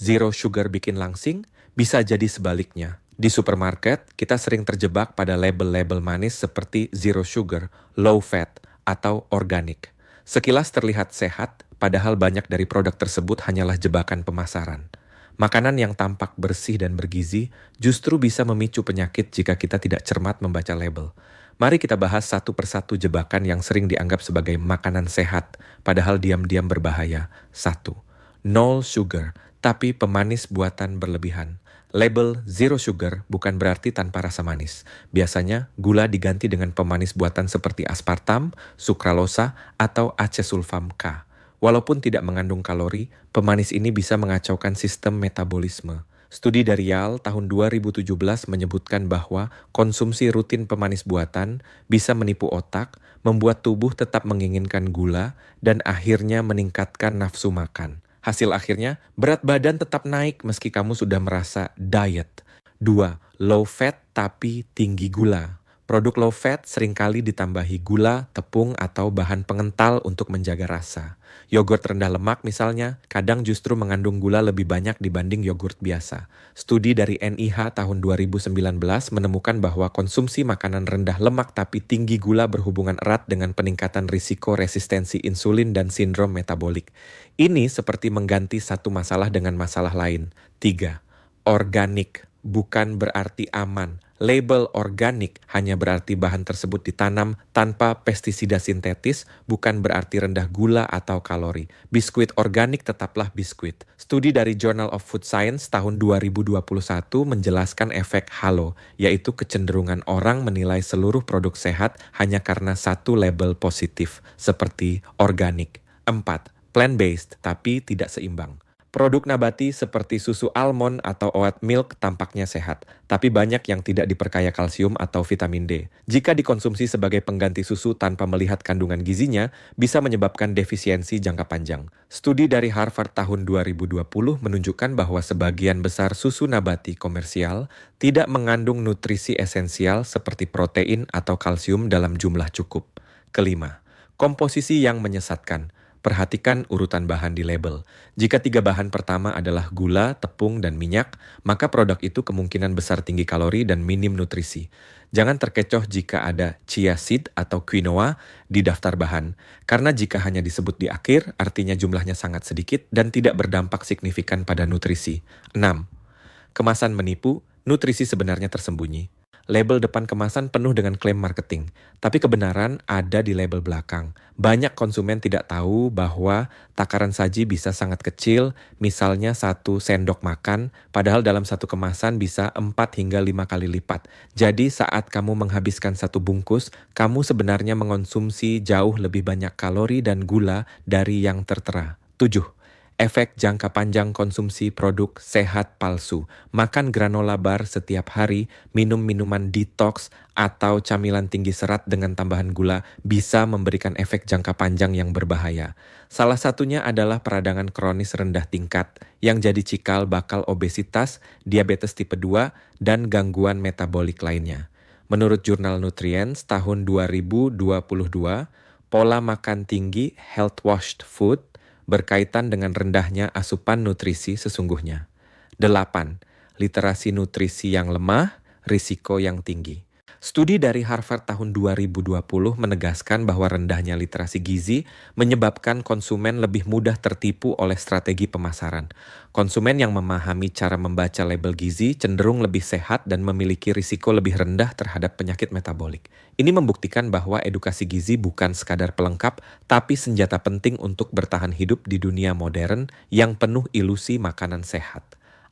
zero sugar bikin langsing? Bisa jadi sebaliknya. Di supermarket, kita sering terjebak pada label-label manis seperti zero sugar, low fat, atau organic. Sekilas terlihat sehat, padahal banyak dari produk tersebut hanyalah jebakan pemasaran. Makanan yang tampak bersih dan bergizi justru bisa memicu penyakit jika kita tidak cermat membaca label. Mari kita bahas satu persatu jebakan yang sering dianggap sebagai makanan sehat, padahal diam-diam berbahaya. 1. Nol sugar, tapi pemanis buatan berlebihan. Label zero sugar bukan berarti tanpa rasa manis. Biasanya, gula diganti dengan pemanis buatan seperti aspartam, sukralosa, atau acesulfam K. Walaupun tidak mengandung kalori, pemanis ini bisa mengacaukan sistem metabolisme. Studi dari Yale tahun 2017 menyebutkan bahwa konsumsi rutin pemanis buatan bisa menipu otak, membuat tubuh tetap menginginkan gula, dan akhirnya meningkatkan nafsu makan. Hasil akhirnya, berat badan tetap naik meski kamu sudah merasa diet. 2. Low fat tapi tinggi gula. Produk low fat seringkali ditambahi gula, tepung, atau bahan pengental untuk menjaga rasa. Yogurt rendah lemak misalnya, kadang justru mengandung gula lebih banyak dibanding yogurt biasa. Studi dari NIH tahun 2019 menemukan bahwa konsumsi makanan rendah lemak tapi tinggi gula berhubungan erat dengan peningkatan risiko resistensi insulin dan sindrom metabolik. Ini seperti mengganti satu masalah dengan masalah lain. 3. Organik, bukan berarti aman. Label organik hanya berarti bahan tersebut ditanam tanpa pestisida sintetis, bukan berarti rendah gula atau kalori. Biskuit organik tetaplah biskuit. Studi dari Journal of Food Science tahun 2021 menjelaskan efek halo, yaitu kecenderungan orang menilai seluruh produk sehat hanya karena satu label positif, seperti organik. 4. Plant-based tapi tidak seimbang. Produk nabati seperti susu almond atau oat milk tampaknya sehat, tapi banyak yang tidak diperkaya kalsium atau vitamin D. Jika dikonsumsi sebagai pengganti susu tanpa melihat kandungan gizinya, bisa menyebabkan defisiensi jangka panjang. Studi dari Harvard tahun 2020 menunjukkan bahwa sebagian besar susu nabati komersial tidak mengandung nutrisi esensial seperti protein atau kalsium dalam jumlah cukup. 5. Komposisi yang menyesatkan. Perhatikan urutan bahan di label. Jika 3 bahan pertama adalah gula, tepung, dan minyak, maka produk itu kemungkinan besar tinggi kalori dan minim nutrisi. Jangan terkecoh jika ada chia seed atau quinoa di daftar bahan, karena jika hanya disebut di akhir, artinya jumlahnya sangat sedikit dan tidak berdampak signifikan pada nutrisi. 6. Kemasan menipu, nutrisi sebenarnya tersembunyi. Label depan kemasan penuh dengan klaim marketing, tapi kebenaran ada di label belakang. Banyak konsumen tidak tahu bahwa takaran saji bisa sangat kecil, misalnya 1 sendok makan, padahal dalam satu kemasan bisa 4 hingga 5 kali lipat. Jadi saat kamu menghabiskan satu bungkus, kamu sebenarnya mengonsumsi jauh lebih banyak kalori dan gula dari yang tertera. 7. Efek jangka panjang konsumsi produk sehat palsu. Makan granola bar setiap hari, minum minuman detox, atau camilan tinggi serat dengan tambahan gula bisa memberikan efek jangka panjang yang berbahaya. Salah satunya adalah peradangan kronis rendah tingkat yang jadi cikal bakal obesitas, diabetes tipe 2, dan gangguan metabolik lainnya. Menurut jurnal Nutrients tahun 2022, pola makan tinggi health washed food berkaitan dengan rendahnya asupan nutrisi sesungguhnya. 8. Literasi nutrisi yang lemah, risiko yang tinggi. Studi dari Harvard tahun 2020 menegaskan bahwa rendahnya literasi gizi menyebabkan konsumen lebih mudah tertipu oleh strategi pemasaran. Konsumen yang memahami cara membaca label gizi cenderung lebih sehat dan memiliki risiko lebih rendah terhadap penyakit metabolik. Ini membuktikan bahwa edukasi gizi bukan sekadar pelengkap, tapi senjata penting untuk bertahan hidup di dunia modern yang penuh ilusi makanan sehat.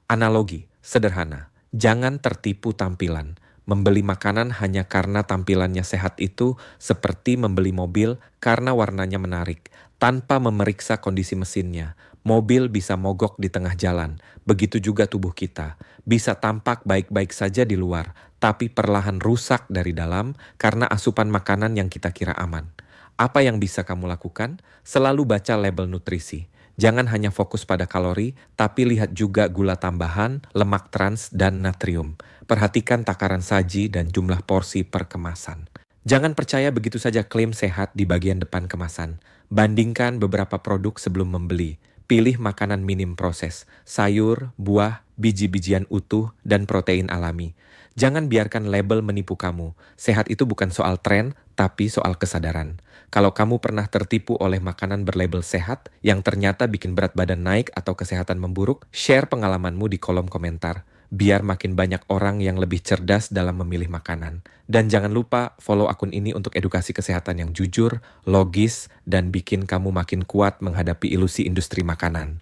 Analogi sederhana, jangan tertipu tampilan. Membeli makanan hanya karena tampilannya sehat itu seperti membeli mobil karena warnanya menarik, tanpa memeriksa kondisi mesinnya. Mobil bisa mogok di tengah jalan, begitu juga tubuh kita. Bisa tampak baik-baik saja di luar, tapi perlahan rusak dari dalam karena asupan makanan yang kita kira aman. Apa yang bisa kamu lakukan? Selalu baca label nutrisi. Jangan hanya fokus pada kalori, tapi lihat juga gula tambahan, lemak trans, dan natrium. Perhatikan takaran saji dan jumlah porsi per kemasan. Jangan percaya begitu saja klaim sehat di bagian depan kemasan. Bandingkan beberapa produk sebelum membeli. Pilih makanan minim proses, sayur, buah, biji-bijian utuh, dan protein alami. Jangan biarkan label menipu kamu. Sehat itu bukan soal tren, tapi soal kesadaran. Kalau kamu pernah tertipu oleh makanan berlabel sehat yang ternyata bikin berat badan naik atau kesehatan memburuk, share pengalamanmu di kolom komentar. Biar makin banyak orang yang lebih cerdas dalam memilih makanan. Dan jangan lupa follow akun ini untuk edukasi kesehatan yang jujur, logis, dan bikin kamu makin kuat menghadapi ilusi industri makanan.